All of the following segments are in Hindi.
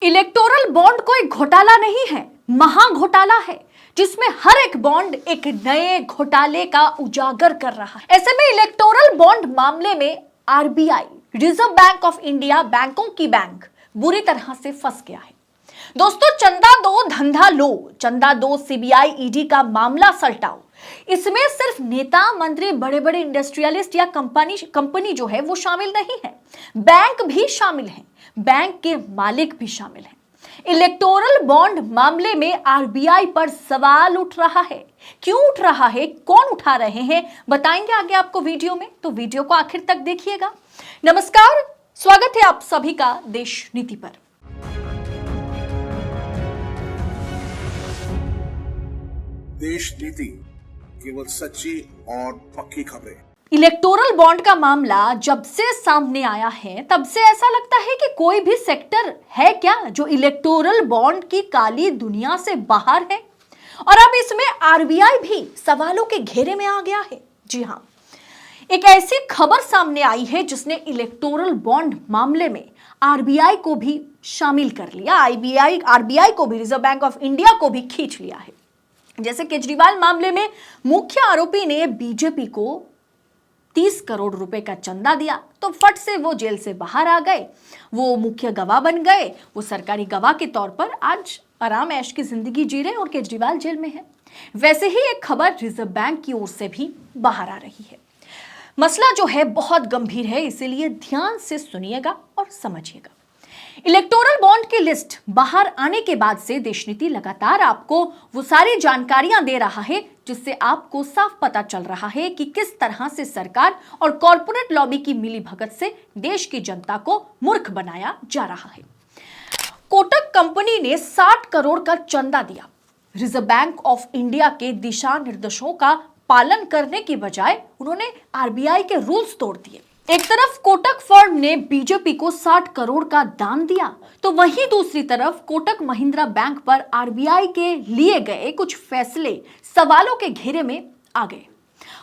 इलेक्टोरल बॉन्ड कोई घोटाला नहीं है, महा घोटाला है जिसमें हर एक बॉन्ड एक नए घोटाले का उजागर कर रहा है। ऐसे में इलेक्टोरल बॉन्ड मामले में RBI, reserve bank of India, बैंकों की बैंक बुरी तरह से फंस गया है। दोस्तों, चंदा दो धंधा लो, चंदा दो सीबीआई ईडी का मामला सलटाओ, इसमें सिर्फ नेता मंत्री, बड़े बड़े इंडस्ट्रियलिस्ट या कंपनी जो है वो शामिल नहीं है, बैंक भी शामिल है, बैंक के मालिक भी शामिल हैं। इलेक्टोरल बॉन्ड मामले में आरबीआई पर सवाल उठ रहा है। क्यों उठ रहा है, कौन उठा रहे हैं, बताएंगे आगे आपको वीडियो में, तो वीडियो को आखिर तक देखिएगा। नमस्कार, स्वागत है आप सभी का देश नीति पर। देश नीति, केवल सच्ची और पक्की खबरें। इलेक्टोरल बॉन्ड का मामला जब से सामने आया है तब से ऐसा लगता है कि कोई भी सेक्टर है क्या जो इलेक्टोरल बॉन्ड की काली दुनिया से बाहर है, और अब इसमें आरबीआई भी सवालों के घेरे में आ गया है। जी हां, एक ऐसी खबर सामने आई है जिसने इलेक्टोरल बॉन्ड मामले में आरबीआई को भी शामिल कर लिया, आरबीआई को भी, रिजर्व बैंक ऑफ इंडिया को भी खींच लिया है। जैसे केजरीवाल मामले में मुख्य आरोपी ने बीजेपी को 30 करोड़ रुपए का चंदा दिया तो फट से वो जेल से बाहर आ गए, वो मुख्य गवाह बन गए, वो सरकारी गवाह के तौर पर आज आराम ऐश की जिंदगी जी रहे और केजरीवाल जेल में है। वैसे ही एक खबर रिजर्व बैंक की ओर से भी बाहर आ रही है। मसला जो है बहुत गंभीर है, इसीलिए ध्यान से सुनिएगा और समझिएगा। इलेक्टोरल बॉन्ड की लिस्ट बाहर आने के बाद से देश नीति लगातार आपको वो सारी जानकारियां दे रहा है जिससे आपको साफ पता चल रहा है कि किस तरह से सरकार और कॉरपोरेट लॉबी की मिलीभगत से देश की जनता को मूर्ख बनाया जा रहा है। कोटक कंपनी ने 60 करोड़ का चंदा दिया। रिजर्व बैंक ऑफ इंडिया के दिशा निर्देशों का पालन करने की बजाय उन्होंने आरबीआई के रूल्स तोड़ दिए। एक तरफ कोटक फर्म ने बीजेपी को 60 करोड़ का दान दिया तो वहीं दूसरी तरफ कोटक महिंद्रा बैंक पर आरबीआई के लिए गए कुछ फैसले सवालों के घेरे में आ गए।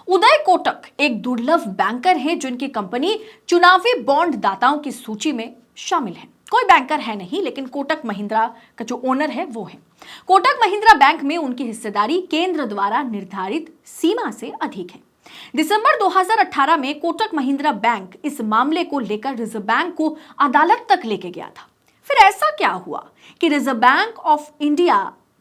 उदय कोटक एक दुर्लभ बैंकर हैं जिनकी कंपनी चुनावी बॉन्ड दाताओं की सूची में शामिल है। कोई बैंकर है नहीं, लेकिन कोटक महिंद्रा का जो ओनर है वो है। कोटक महिंद्रा बैंक में उनकी हिस्सेदारी केंद्र द्वारा निर्धारित सीमा से अधिक है। दिसंबर 2018 में कोटक महिंद्रा बैंक इस मामले को लेकर रिजर्व बैंक को अदालत तक लेके गया था। फिर ऐसा क्या हुआ कि रिजर्व बैंक ऑफ इंडिया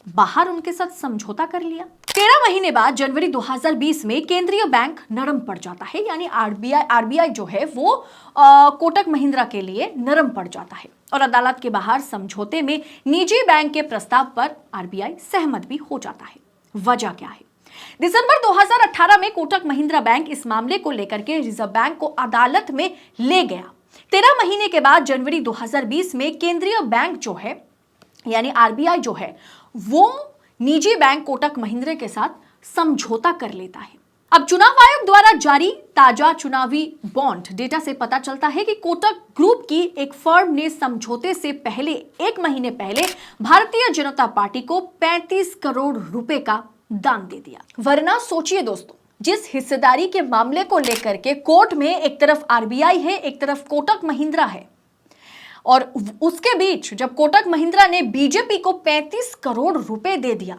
बाहर उनके साथ समझौता कर लिया। 13 महीने बाद जनवरी 2020 में केंद्रीय बैंक नरम पड़ जाता है, यानी आरबीआई जो है वो कोटक महिंद्रा के लिए नरम पड़ जाता है और अदालत के बाहर समझौते में निजी बैंक के प्रस्ताव पर आरबीआई सहमत भी हो जाता है। वजह क्या है? दिसंबर 2018 में कोटक महिंद्रा बैंक इस मामले को लेकर के रिजर्व बैंक को अदालत में ले गया। 13 महीने के बाद जनवरी 2020 में केंद्रीय बैंक जो है यानी आरबीआई जो है वो निजी बैंक कोटक महिंद्रा के साथ समझौता कर लेता है। अब चुनाव आयोग द्वारा जारी ताजा चुनावी बॉन्ड डेटा से पता चलता है कि कोटक ग्रुप की एक फर्म ने समझौते से पहले 1 महीने पहले भारतीय जनता पार्टी को 35 करोड़ रुपए का दान दे दिया। वरना सोचिए दोस्तों, जिस हिस्सेदारी के मामले को लेकर के कोर्ट में एक तरफ आरबीआई है, एक तरफ कोटक महिंद्रा है, और उसके बीच जब कोटक महिंद्रा ने बीजेपी को 35 करोड़ रुपए दे दिया,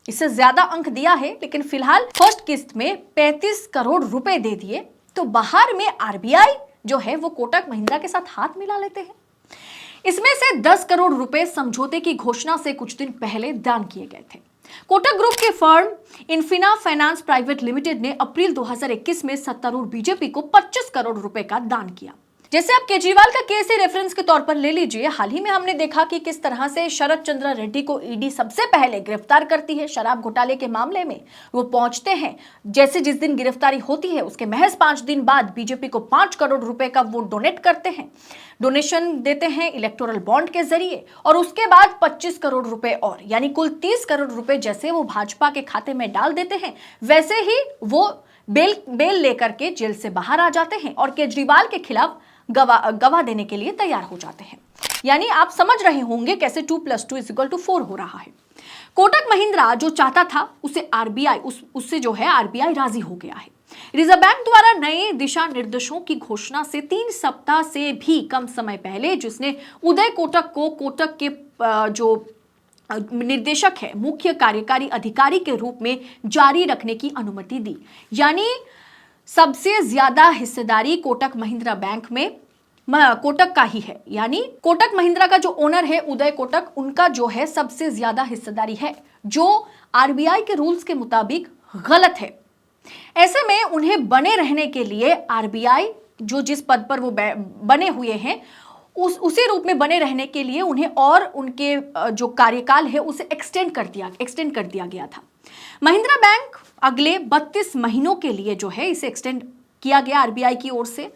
इससे ज्यादा अंक दिया है लेकिन फिलहाल फर्स्ट किस्त में 35 करोड़ रुपए दे दिए, तो बाहर में आरबीआई जो है वो कोटक महिंद्रा के साथ हाथ मिला लेते हैं। इसमें से 10 करोड़ रुपए समझौते की घोषणा से कुछ दिन पहले दान किए गए थे। कोटक ग्रुप के फर्म इन्फिना फाइनेंस प्राइवेट लिमिटेड ने अप्रैल 2021 में सत्तारूढ़ बीजेपी को 25 करोड़ रुपए का दान किया। जैसे आप केजरीवाल का केस ही रेफरेंस के तौर पर ले लीजिए। हाल ही में हमने देखा कि किस तरह से शरद चंद्र रेड्डी को ईडी सबसे पहले गिरफ्तार करती है शराब घोटाले के मामले में। वो पहुंचते हैं, जैसे जिस दिन गिरफ्तारी होती है उसके महज 5 दिन बाद बीजेपी को 5 करोड़ रुपए का वो डोनेट करते हैं, डोनेशन देते हैं इलेक्टोरल बॉन्ड के जरिए, और उसके बाद 25 करोड़ रुपए और यानी कुल 30 करोड़ रुपए जैसे वो भाजपा के खाते में डाल देते हैं, वैसे ही वो बेल लेकर के जेल से बाहर आ जाते हैं और केजरीवाल के खिलाफ गवाह देने के लिए तैयार हो जाते हैं। यानी आप समझ रहे होंगे कैसे 2+2 = 4 हो रहा है। कोटक महिंद्रा जो चाहता था उसे आरबीआई उससे जो है आरबीआई राजी हो गया है। रिजर्व बैंक द्वारा नए दिशा निर्देशों की घोषणा से 3 सप्ताह से भी कम समय पहले जिसने उदय कोटक को कोटक के जो निर्देशक है, मुख्य कार्यकारी अधिकारी के रूप में जारी रखने की अनुमति दी। यानी सबसे ज्यादा हिस्सेदारी कोटक महिंद्रा बैंक में कोटक का ही है। यानी कोटक महिंद्रा का जो ओनर है उदय कोटक, उनका जो है सबसे ज्यादा हिस्सेदारी है, जो आरबीआई के रूल्स के मुताबिक गलत है। ऐसे में उन्हें बने रहने के लिए आरबीआई जो जिस पद पर वो बने हुए हैं उसी रूप में बने रहने के लिए उन्हें और उनके जो कार्यकाल है उसे एक्सटेंड कर दिया गया था। महिंद्रा बैंक अगले 32 महीनों के लिए जो है इसे एक्सटेंड किया गया आरबीआई की ओर से,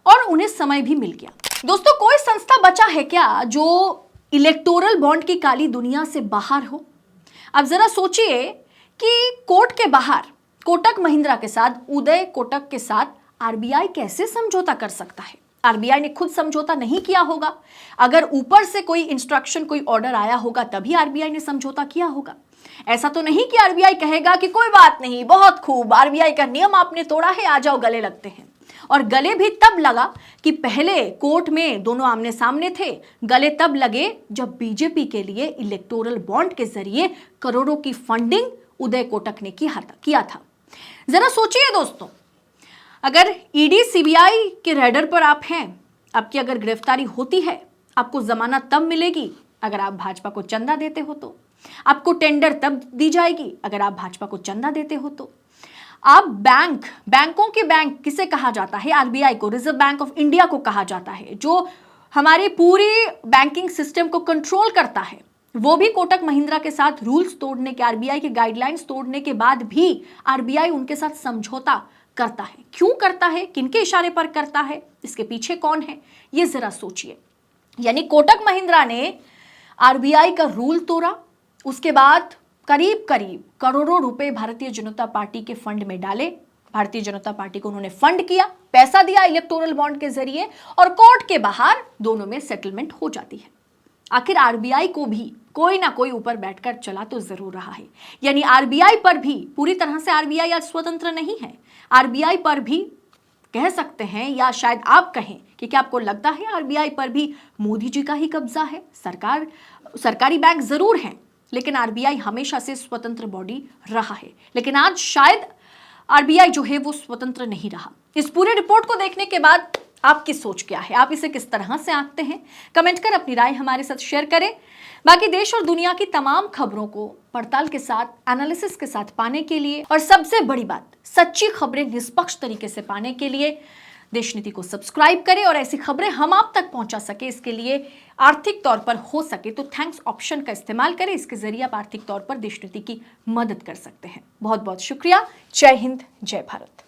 और उन्हें समय भी मिल गया। दोस्तों, कोई संस्था बचा है क्या जो इलेक्टोरल बॉन्ड की काली दुनिया से बाहर हो? अब जरा सोचिए कि कोर्ट के बाहर कोटक महिंद्रा के साथ, उदय कोटक के साथ आरबीआई कैसे समझौता कर सकता है? आरबीआई ने खुद समझौता नहीं किया होगा। अगर ऊपर से कोई इंस्ट्रक्शन, कोई ऑर्डर आया होगा तभी आरबीआई ने समझौता किया होगा। ऐसा तो नहीं कि आरबीआई कहेगा कि कोई बात नहीं, बहुत खूब, आरबीआई का नियम आपने तोड़ा है, आ जाओ गले लगते हैं। और गले भी तब लगा कि पहले कोर्ट में दोनों आमने सामने थे, गले तब लगे जब बीजेपी के लिए इलेक्टोरल बॉन्ड के जरिए करोड़ों की फंडिंग उदय कोटक ने किया था। जरा सोचिए दोस्तों, अगर ईडी सीबीआई के रेडर पर आप हैं, आपकी अगर गिरफ्तारी होती है, आपको जमानत तब मिलेगी अगर आप भाजपा को चंदा देते हो तो, आपको टेंडर तब दी जाएगी अगर आप भाजपा को चंदा देते हो तो। आप बैंकों के बैंक किसे कहा जाता है? आरबीआई को, रिजर्व बैंक ऑफ इंडिया को कहा जाता है, जो हमारी पूरी बैंकिंग सिस्टम को कंट्रोल करता है। वो भी कोटक महिंद्रा के साथ रूल्स तोड़ने के, आरबीआई के गाइडलाइंस तोड़ने के बाद भी आरबीआई उनके साथ समझौता करता है। क्यों करता है? किनके इशारे पर करता है? इसके पीछे कौन है? ये जरा सोचिए। यानी कोटक महिंद्रा ने आरबीआई का रूल तोड़ा, उसके बाद करीब करोड़ों रुपए भारतीय जनता पार्टी के फंड में डाले, भारतीय जनता पार्टी को उन्होंने फंड किया, पैसा दिया इलेक्टोरल बॉन्ड के जरिए, और कोर्ट के बाहर दोनों में सेटलमेंट हो जाती है। आखिर आरबीआई को भी कोई ना कोई ऊपर बैठकर चला तो जरूर रहा है। यानी आरबीआई पर भी पूरी तरह से आरबीआई आज स्वतंत्र नहीं है। आरबीआई पर भी कह सकते हैं, या शायद आप कहें कि क्या आपको लगता है आरबीआई पर भी मोदी जी का ही कब्जा है? सरकारी बैंक जरूर हैं, लेकिन आरबीआई हमेशा से स्वतंत्र बॉडी रहा है। लेकिन आज शायद आरबीआई जो है वो स्वतंत्र नहीं रहा। इस पूरे रिपोर्ट को देखने के बाद आपकी सोच क्या है? आप इसे किस तरह से आंकते हैं? कमेंट कर अपनी राय हमारे साथ शेयर करें। बाकी देश और दुनिया की तमाम खबरों को पड़ताल के साथ, एनालिसिस के साथ पाने के लिए, और सबसे बड़ी बात, सच्ची खबरें निष्पक्ष तरीके से पाने के लिए देश नीति को सब्सक्राइब करें, और ऐसी खबरें हम आप तक पहुंचा सके इसके लिए आर्थिक तौर पर हो सके तो थैंक्स ऑप्शन का इस्तेमाल करें। इसके जरिए आप आर्थिक तौर पर देश नीति की मदद कर सकते हैं। बहुत बहुत शुक्रिया। जय हिंद, जय भारत।